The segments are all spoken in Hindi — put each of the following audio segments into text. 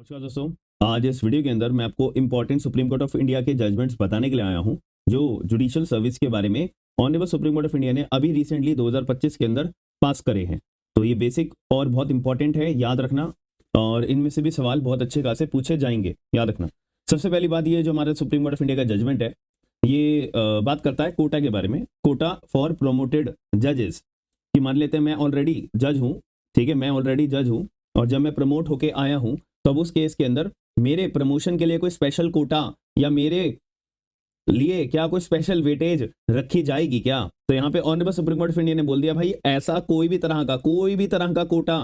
नमस्कार दोस्तों। आज इस वीडियो के अंदर मैं आपको important supreme court of India के जजमेंट्स बताने के लिए आया हूं जो जुडिशियल सर्विस के बारे में honourable supreme court of India ने अभी रिसेंटली 2025 के अंदर पास करे हैं। तो ये बेसिक और बहुत इंपॉर्टेंट है, याद रखना। और इनमें से भी सवाल बहुत अच्छे खासे पूछे जाएंगे, याद रखना। सबसे पहली बात ये जो हमारे सुप्रीम कोर्ट ऑफ इंडिया का जजमेंट है ये बात करता है कोटा के बारे में। कोटा फॉर प्रोमोटेड जजेस कि मान लेते हैं मैं ऑलरेडी जज हूँ, ठीक है, मैं ऑलरेडी जज हूँ और जब मैं प्रमोट होके आया हूँ तो अब उस केस के अंदर मेरे प्रमोशन के लिए कोई स्पेशल कोटा या मेरे लिए क्या कोई स्पेशल वेटेज रखी जाएगी क्या। तो यहाँ पे honourable supreme court of India ने बोल दिया भाई ऐसा कोई भी तरह का कोटा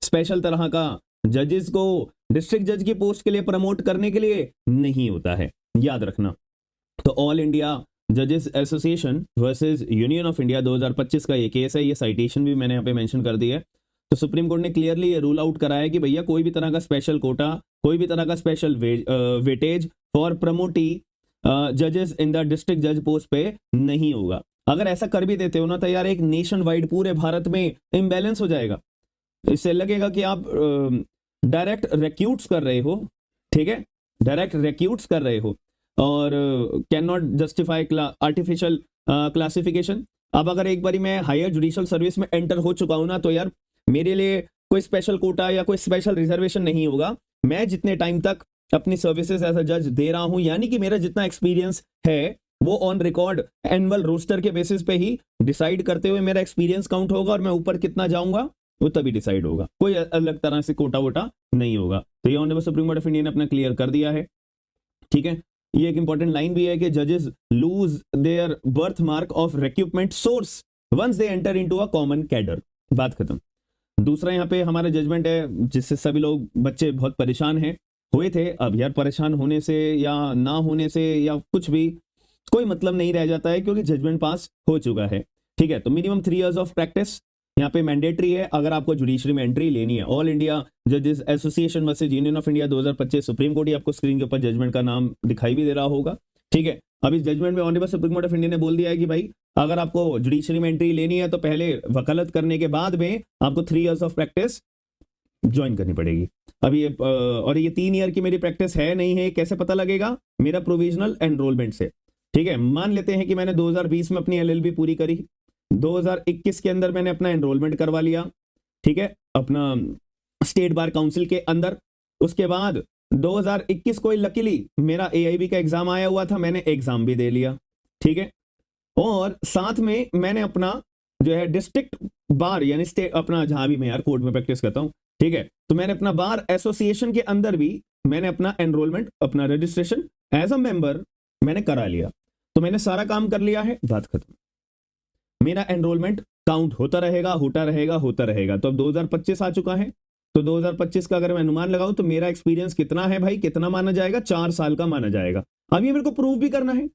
स्पेशल तरह का जजेस को डिस्ट्रिक्ट जज की पोस्ट के लिए प्रमोट करने के लिए नहीं होता है, याद रखना। तो ऑल इंडिया जजेस association versus union of India 2025 का ये केस है, ये साइटेशन भी मैंने यहाँ पे मेंशन कर दी है। तो सुप्रीम कोर्ट ने क्लियरली ये रूल आउट कराया कि भैया कोई भी तरह का स्पेशल कोटा, कोई भी तरह का स्पेशल वेटेज फॉर प्रमोटी जजेस इन द डिस्ट्रिक्ट जज पोस्ट पे नहीं होगा। अगर ऐसा कर भी देते हो ना तो यार एक नेशन वाइड पूरे भारत में इम्बैलेंस हो जाएगा। इससे लगेगा कि आप डायरेक्ट रिक्रूट्स कर रहे हो, ठीक है, डायरेक्ट रिक्रूट्स कर रहे हो और can not justify artificial classification. अब अगर एक बारी मैं हायर जुडिशियल सर्विस में एंटर हो चुका हूं ना तो यार मेरे लिए कोई स्पेशल कोटा या कोई स्पेशल रिजर्वेशन नहीं होगा। मैं जितने टाइम तक अपनी सर्विसेज एज अ जज दे रहा हूं, यानी कि मेरा जितना एक्सपीरियंस है वो ऑन रिकॉर्ड एनुअल रोस्टर के बेसिस पे ही डिसाइड करते हुए मेरा एक्सपीरियंस काउंट होगा और मैं ऊपर कितना जाऊंगा वो तभी डिसाइड होगा। कोई अलग तरह से कोटा वोटा नहीं होगा। तो ये honourable supreme court of India ने अपना क्लियर कर दिया है, ठीक है। ये एक इंपॉर्टेंट लाइन भी है कि जजेस lose their birth mark of recruitment source once they enter into a common cadre. बात खत्म। दूसरा यहाँ पे हमारा जजमेंट है जिससे सभी लोग बच्चे बहुत परेशान हैं, हुए थे। अब यार परेशान होने से या ना होने से या कुछ भी कोई मतलब नहीं रह जाता है क्योंकि जजमेंट पास हो चुका है, ठीक है। तो मिनिमम 3 इयर्स ऑफ प्रैक्टिस यहाँ पे मैंडेटरी है अगर आपको जुडिशरी में एंट्री लेनी है। ऑल इंडिया जजेस association versus union of India 2025 supreme court, आपको स्क्रीन के ऊपर जजमेंट का नाम दिखाई भी दे रहा होगा, ठीक है। अब इस जजमेंट में honourable supreme court of India ने बोल दिया है कि भाई अगर आपको जुडिशरी में एंट्री लेनी है तो पहले वकालत करने के बाद में आपको 3 इयर्स ऑफ प्रैक्टिस ज्वाइन करनी पड़ेगी। अब ये और ये 3 ईयर की मेरी प्रैक्टिस है नहीं है, कैसे पता लगेगा? मेरा प्रोविजनल एनरोलमेंट से, ठीक है। मान लेते हैं कि मैंने 2020 में अपनी एलएलबी पूरी करी, 2021 के अंदर मैंने अपना एनरोलमेंट करवा लिया, ठीक है, अपना स्टेट बार काउंसिल के अंदर। उसके बाद 2021 को लकीली मेरा एआईबी का एग्जाम आया हुआ था, मैंने एग्जाम भी दे लिया, ठीक है। और साथ में मैंने अपना जो है डिस्ट्रिक्ट बार यानी स्टेट अपना जहां भी मैं यार कोर्ट में प्रैक्टिस करता हूं, ठीक है, तो मैंने अपना बार एसोसिएशन के अंदर भी मैंने अपना एनरोलमेंट, अपना रजिस्ट्रेशन एज अ मेंबर मैंने करा लिया। तो मैंने सारा काम कर लिया है, बात खत्म। मेरा एनरोलमेंट काउंट होता रहेगा होता रहेगा। तो अब 2025 आ चुका है, तो 2025 का अगर मैं अनुमान लगाऊं तो मेरा एक्सपीरियंस कितना है भाई, कितना माना जाएगा? 4 साल का माना जाएगा। अब ये मेरे को प्रूव भी करना है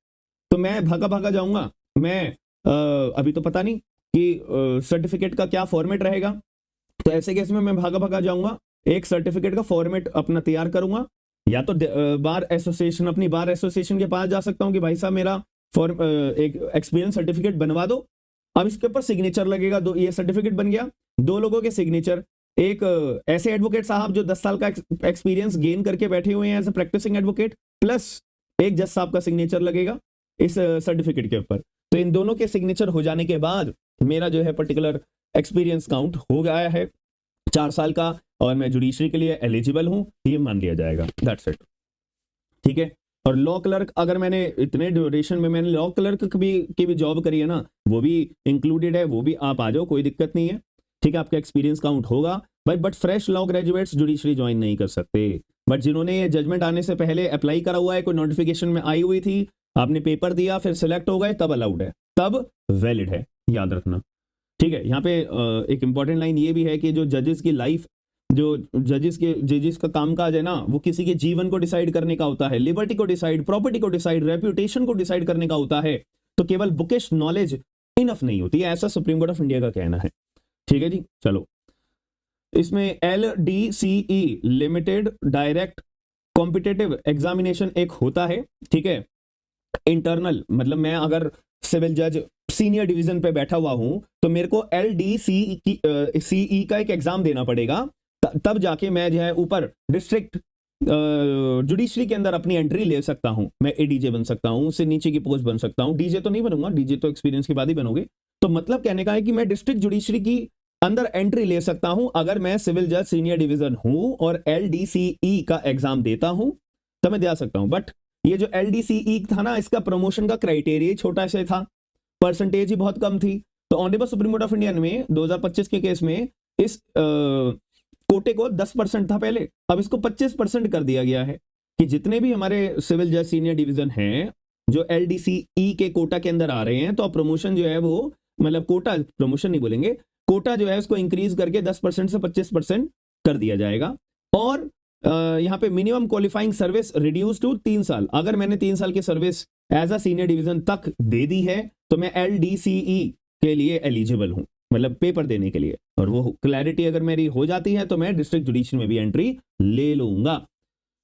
तो मैं भागा जाऊंगा। मैं अभी तो पता नहीं कि सर्टिफिकेट का क्या फॉर्मेट रहेगा, तो ऐसे केस में मैं भागा जाऊंगा, एक सर्टिफिकेट का फॉर्मेट अपना तैयार करूंगा। या तो बार एसोसिएशन, अपनी बार एसोसिएशन के पास जा सकता हूं कि भाई साहब मेरा एक एक्सपीरियंस सर्टिफिकेट बनवा दो। अब इसके ऊपर सिग्नेचर लगेगा, दो, ये सर्टिफिकेट बन गया, 2 लोगों के सिग्नेचर। एक ऐसे एडवोकेट साहब जो 10 साल का एक्सपीरियंस गेन करके बैठे हुए हैं as a practising advocate, plus एक जज साहब का सिग्नेचर लगेगा इस सर्टिफिकेट के ऊपर। तो इन दोनों के सिग्नेचर हो जाने के बाद मेरा जो है पर्टिकुलर एक्सपीरियंस काउंट हो गया है 4 साल का और मैं जुडिशरी के लिए एलिजिबल हूं, ये मान लिया जाएगा। दैट्स इट, ठीक है। और लॉ क्लर्क, अगर मैंने इतने ड्यूरेशन में मैंने लॉ क्लर्क की भी जॉब करी है ना, वो भी इंक्लूडेड है, वो भी आप आ जाओ, कोई दिक्कत नहीं है, ठीक है। आपका एक्सपीरियंस काउंट होगा भाई। But fresh law graduates judiciary join नहीं कर सकते। बट जिन्होंने ये जजमेंट आने से पहले अप्लाई करा हुआ है, कोई नोटिफिकेशन में आई हुई थी, आपने पेपर दिया, फिर सिलेक्ट हो गए, तब अलाउड है, तब वैलिड है, याद रखना, ठीक है। यहाँ पे एक इंपॉर्टेंट लाइन ये भी है कि जो जजेस की लाइफ, जो जजेस का कामकाज है ना, वो किसी के जीवन को डिसाइड करने का होता है, लिबर्टी को डिसाइड, प्रॉपर्टी को डिसाइड, रेप्यूटेशन को डिसाइड करने का होता है। तो केवल बुकिश नॉलेज इनफ नहीं होती है, ऐसा सुप्रीम कोर्ट ऑफ इंडिया का कहना है, ठीक है जी। चलो, इसमें LDCE limited direct competitive examination एक होता है, ठीक है। इंटरनल मतलब मैं अगर सिविल जज सीनियर डिवीजन पे बैठा हुआ हूं तो मेरे को LDCE का एक एग्जाम देना पड़ेगा, तब जाके मैं जो है ऊपर डिस्ट्रिक्ट जुडिशरी के अंदर अपनी एंट्री ले सकता हूं, मैं एडीजे बन सकता हूं, उससे नीचे की पोस्ट बन सकता हूं। डीजे तो नहीं बनूंगा, डीजे तो एक्सपीरियंस के बाद ही बनोगे। तो मतलब कहने का है कि मैं डिस्ट्रिक्ट जुडिशरी की अंदर एंट्री ले सकता हूं अगर मैं सिविल जज सीनियर डिवीजन हूं और एलडीसीई का एग्जाम देता हूं, तो मैं दे सकता हूं। बट ये जो एलडीसीई था ना, इसका प्रमोशन का क्राइटेरिया छोटा सा था, परसेंटेज ही बहुत कम थी। तो honourable supreme court of India में 2025 के केस में इस कोटे को 10% था पहले, अब इसको 25% कर दिया गया है कि जितने भी हमारे सिविल जज सीनियर डिवीजन हैं जो एलडीसीई के कोटा के अंदर आ रहे हैं, तो अब प्रमोशन जो है वो, मतलब कोटा, प्रमोशन नहीं बोलेंगे, कोटा जो है उसको इंक्रीज करके 10% से 25% कर दिया जाएगा। और यहाँ पे minimum qualifying service reduce to 3 साल। अगर मैंने 3 साल की service as a senior division तक दे दी है तो मैं एलडीसीई के लिए एलिजिबल हूं, मतलब पेपर देने के लिए। और वो क्लैरिटी अगर मेरी हो जाती है तो मैं डिस्ट्रिक्ट जुडिशरी में भी एंट्री ले लूंगा,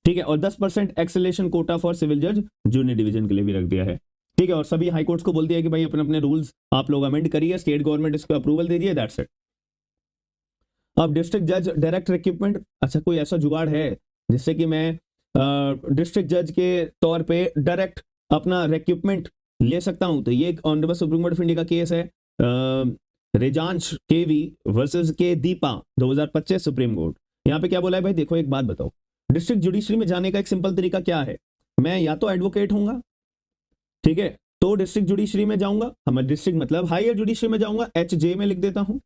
ठीक है। और 10% एक्सेलेशन कोटा फॉर सिविल जज जूनियर डिवीजन के लिए भी रख दिया है, ठीक है। और सभी हाई कोर्ट्स को बोल दिया कि भाई अपने अपने रूल्स आप लोग अमेंड करिए, स्टेट गवर्नमेंट इसको अप्रूवल दे दिए, दैट्स इट। अब डिस्ट्रिक्ट जज डायरेक्ट रिक्रूटमेंट, अच्छा कोई ऐसा जुगाड़ है जिससे कि मैं डिस्ट्रिक्ट जज के तौर पे डायरेक्ट अपना रिक्रूटमेंट ले सकता हूं? तो ये एक honourable supreme court of India का केस है, रेजांश केवी वर्सेस के दीपा 2025 सुप्रीम कोर्ट। यहाँ पे क्या बोला है भाई, देखो एक बात बताओ, डिस्ट्रिक्ट जुडिशरी में जाने का एक सिंपल तरीका क्या है, मैं या तो एडवोकेट हूंगा, ठीक है, तो डिस्ट्रिक्ट जुडिशरी में जाऊंगा, हमारे डिस्ट्रिक्ट मतलब हायर जुडिशरी में जाऊंगा, एचजे में लिख देता हूं।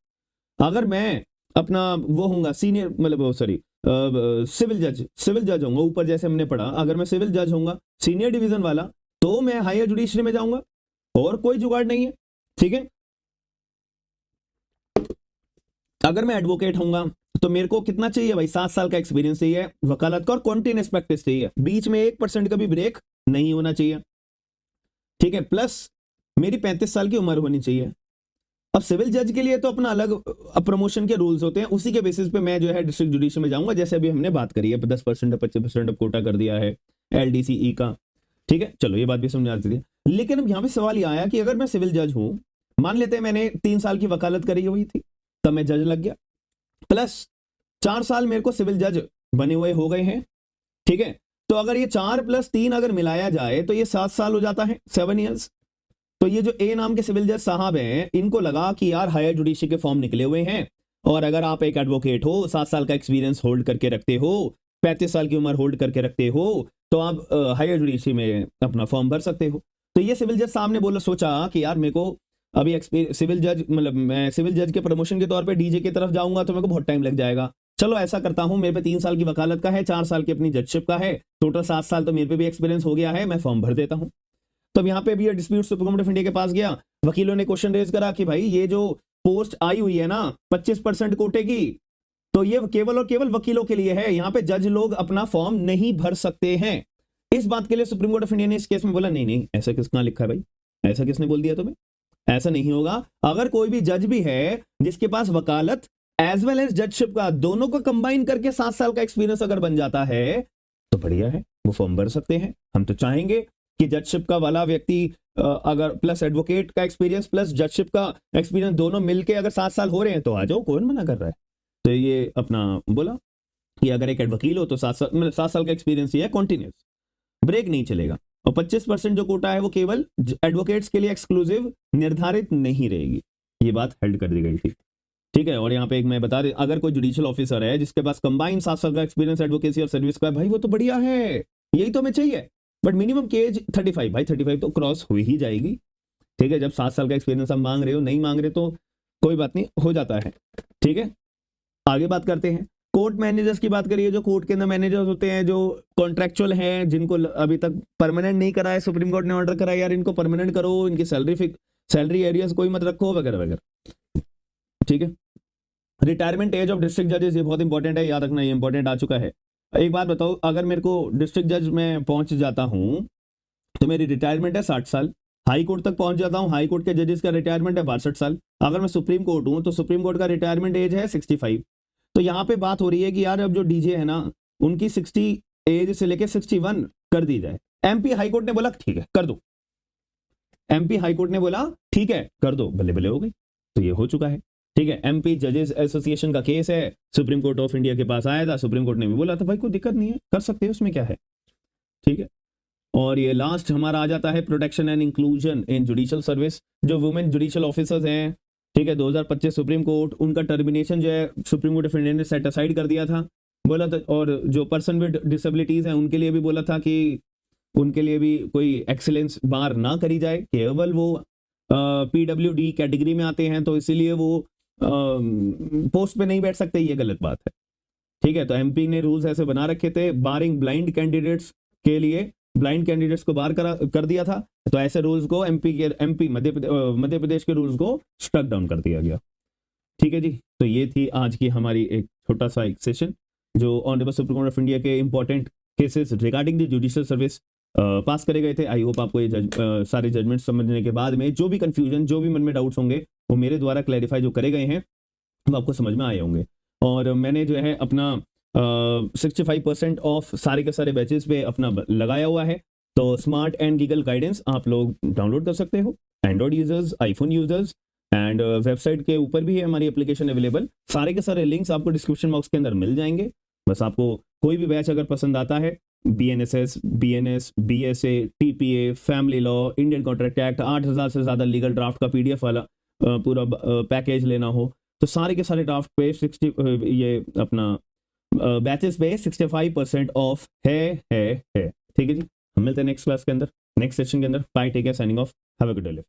अगर मैं अपना वो होऊंगा सीनियर, मतलब सॉरी सिविल जज होऊंगा, ऊपर जैसे हमने पढ़ा, अगर मैं सिविल जज होऊंगा सीनियर डिवीजन वाला, तो मैं हायर जुडिशरी में जाऊंगा, और कोई जुगाड़ नहीं है, ठीक है। अगर मैं एडवोकेट होऊंगा तो मेरे को कितना चाहिए भाई, 7 साल का एक्सपीरियंस चाहिए वकालत का, और कॉन्टिन्यूस प्रैक्टिस चाहिए, बीच में 1% का भी ब्रेक नहीं होना चाहिए, ठीक है। प्लस मेरी 35 साल की उम्र होनी चाहिए। अब सिविल जज के लिए तो अपना अलग प्रमोशन के रूल्स होते हैं, उसी के बेसिस पे मैं जो है डिस्ट्रिक्ट जुडिशरी में जाऊंगा, जैसे अभी हमने बात करी है 10% 25% अब कोटा कर दिया है एलडीसीई का, ठीक है। चलो ये बात भी समझ आती है। लेकिन अब यहाँ पे सवाल ये आया कि अगर मैं सिविल जज हूं, मान लेते हैं मैंने 3 साल की वकालत करी हुई थी, तब मैं जज लग गया, प्लस 4 साल मेरे को सिविल जज बने हुए हो गए हैं, ठीक है। तो अगर ये 4 + 3 अगर मिलाया जाए तो ये 7 साल हो जाता है, 7 ईयर्स। तो ये जो ए नाम के सिविल जज साहब हैं, इनको लगा कि यार हायर जुडिशरी के फॉर्म निकले हुए हैं, और अगर आप एक एडवोकेट हो, 7 साल का एक्सपीरियंस होल्ड करके रखते हो, 35 साल की उम्र होल्ड करके रखते हो, तो आप हायर जुडिशरी में अपना फॉर्म भर सकते हो। तो ये सिविल जज साहब ने बोला, सोचा कि यार मेरे को अभी सिविल जज, मतलब मैं सिविल जज के प्रमोशन के तौर पे डीजे की तरफ जाऊंगा तो मेरे को बहुत टाइम लग जाएगा, चलो ऐसा करता हूं, मेरे पे 3 साल की वकालत का है, 4 साल की अपनी जजशिप का है, टोटल 7 साल तो मेरे पे भी एक्सपीरियंस हो गया है, मैं फॉर्म भर देता हूं। तो यहाँ पे भी dispute supreme court of India के पास गया, वकीलों ने क्वेश्चन रेज करा कि भाई ये जो पोस्ट आई हुई है ना 25% कोटे की, तो ये केवल और केवल वकीलों के लिए है, यहाँ पे जज लोग अपना फॉर्म नहीं भर सकते हैं। इस बात के लिए सुप्रीम कोर्ट ऑफ इंडिया ने इस केस में बोला नहीं नहीं, ऐसा किसने लिखा है भाई, ऐसा किसने बोल दिया तुम्हें, ऐसा नहीं होगा। अगर कोई भी जज भी है जिसके पास वकालत एज वेल एज जजशिप का दोनों को कंबाइन करके 7 साल का एक्सपीरियंस अगर बन जाता है तो बढ़िया है, वो फॉर्म भर सकते हैं। हम तो चाहेंगे कि जजशिप का वाला व्यक्ति अगर प्लस एडवोकेट का एक्सपीरियंस प्लस जजशिप का एक्सपीरियंस दोनों मिलके अगर 7 साल हो रहे हैं तो आ जाओ, कौन मना कर रहा है। तो ये अपना बोला कि अगर एक वकील हो तो 7 साल, मतलब 7 साल का एक्सपीरियंस ही है, कॉन्टिन्यूस, ब्रेक नहीं चलेगा। और 25% जो कोटा है वो केवल एडवोकेट्स के लिए एक्सक्लूसिव निर्धारित नहीं रहेगी, ये बात हेल्ड कर दी गई थी, ठीक है। और यहाँ पे एक मैं बता दे, अगर कोई जुडिशियल ऑफिसर है जिसके पास कंबाइंड 7 साल का एक्सपीरियंस एडवोकेसी और सर्विस का है, भाई वो तो बढ़िया है, यही तो हमें चाहिए। बट मिनिमम केज 35, भाई 35 तो क्रॉस हो ही जाएगी, ठीक है। जब 7 साल का एक्सपीरियंस आप मांग रहे हो, नहीं मांग रहे तो कोई बात नहीं, हो जाता है, ठीक है। आगे बात करते हैं, कोर्ट मैनेजर्स की बात करिए। जो कोर्ट के अंदर मैनेजर्स होते हैं जो कॉन्ट्रैक्चुअल हैं, जिनको अभी तक परमानेंट नहीं करा है, सुप्रीम कोर्ट ने ऑर्डर करा है यार इनको परमानेंट करो, इनकी सैलरी एरियाज कोई मत रखो वगैरह वगैरह, ठीक है। रिटायरमेंट एज ऑफ डिस्ट्रिक्ट जजेस, ये बहुत इंपॉर्टेंट है, याद रखना, ये इंपॉर्टेंट आ चुका है। एक बात बताओ, अगर मेरे को डिस्ट्रिक्ट जज में पहुंच जाता हूं तो मेरी रिटायरमेंट है 60 साल, हाई कोर्ट तक पहुंच जाता हूं, हाई कोर्ट के जजेस का रिटायरमेंट है 62 साल, अगर मैं सुप्रीम कोर्ट हूं तो सुप्रीम कोर्ट का रिटायरमेंट एज है 65। तो यहां पे बात हो रही है कि यार अब जो डीजे है ना, उनकी 60 एज से लेके 61 कर दी जाए। एमपी हाई कोर्ट ने बोला ठीक है कर दो, एमपी हाई कोर्ट ने बोला ठीक है कर दो, बल्ले बल्ले हो गई, तो ये हो चुका है। ठीक है, एमपी जजेस एसोसिएशन का केस है, सुप्रीम कोर्ट ऑफ इंडिया के पास आया था, सुप्रीम कोर्ट ने भी बोला था भाई कोई दिक्कत नहीं है, कर सकते हो, उसमें क्या है। ठीक है, और ये लास्ट हमारा आ जाता है protection and inclusion in judicial service. जो वुमेन जुडिशियल ऑफिसर्स हैं, ठीक है, 2025 सुप्रीम कोर्ट उनका टर्मिनेशन जो है सुप्रीम कोर्ट ऑफ इंडिया ने सेट असाइड कर दिया था, बोला था। और जो पर्सन विद डिसेबिलिटीज हैं उनके लिए भी बोला था कि उनके लिए भी कोई एक्सीलेंस बार ना करी जाए, केवल वो पीडब्ल्यूडी कैटेगरी में आते हैं तो इसीलिए वो पोस्ट पे नहीं बैठ सकते, ये गलत बात है। ठीक है, तो एमपी ने रूल्स ऐसे बना रखे थे, बारिंग ब्लाइंड कैंडिडेट्स के लिए, ब्लाइंड कैंडिडेट्स को बाहर कर दिया था, तो ऐसे रूल्स को एमपी मध्य प्रदेश के रूल्स को स्ट्रक डाउन कर दिया गया। ठीक है जी, तो ये थी आज की हमारी एक छोटा सा एक सेशन जो honourable supreme court of India के important cases regarding the judicial service pass करे गए थे। आई होप आपको ये सारे जजमेंट समझने के बाद में जो भी कंफ्यूजन, जो भी मन में डाउट्स होंगे वो मेरे द्वारा क्लैरिफाई जो करे गए हैं वो आपको समझ में आए होंगे। और मैंने जो है अपना 65% ऑफ सारे के सारे बैचेस पे अपना लगाया हुआ है, तो स्मार्ट एंड लीगल गाइडेंस आप लोग डाउनलोड कर सकते हो, Android users, iPhone users, and website के ऊपर भी है हमारी एप्लीकेशन अवेलेबल। सारे के सारे लिंक्स आपको डिस्क्रिप्शन बॉक्स के अंदर मिल जाएंगे। बस आपको कोई भी बैच अगर पसंद आता है, BNSS, BNS, BSA, TPA, family law, Indian contract act, 8000 से ज़्यादा लीगल ड्राफ्ट का PDF वाला पूरा पैकेज लेना हो, तो सारे के सारे ड्राफ्ट पे 60 ये अपना बैचेस पे 65% ऑफ है। ठीक है जी, हम मिलते हैं नेक्स्ट क्लास के अंदर, नेक्स्ट सेशन के अंदर। Bye, take care, signing off, have a good day.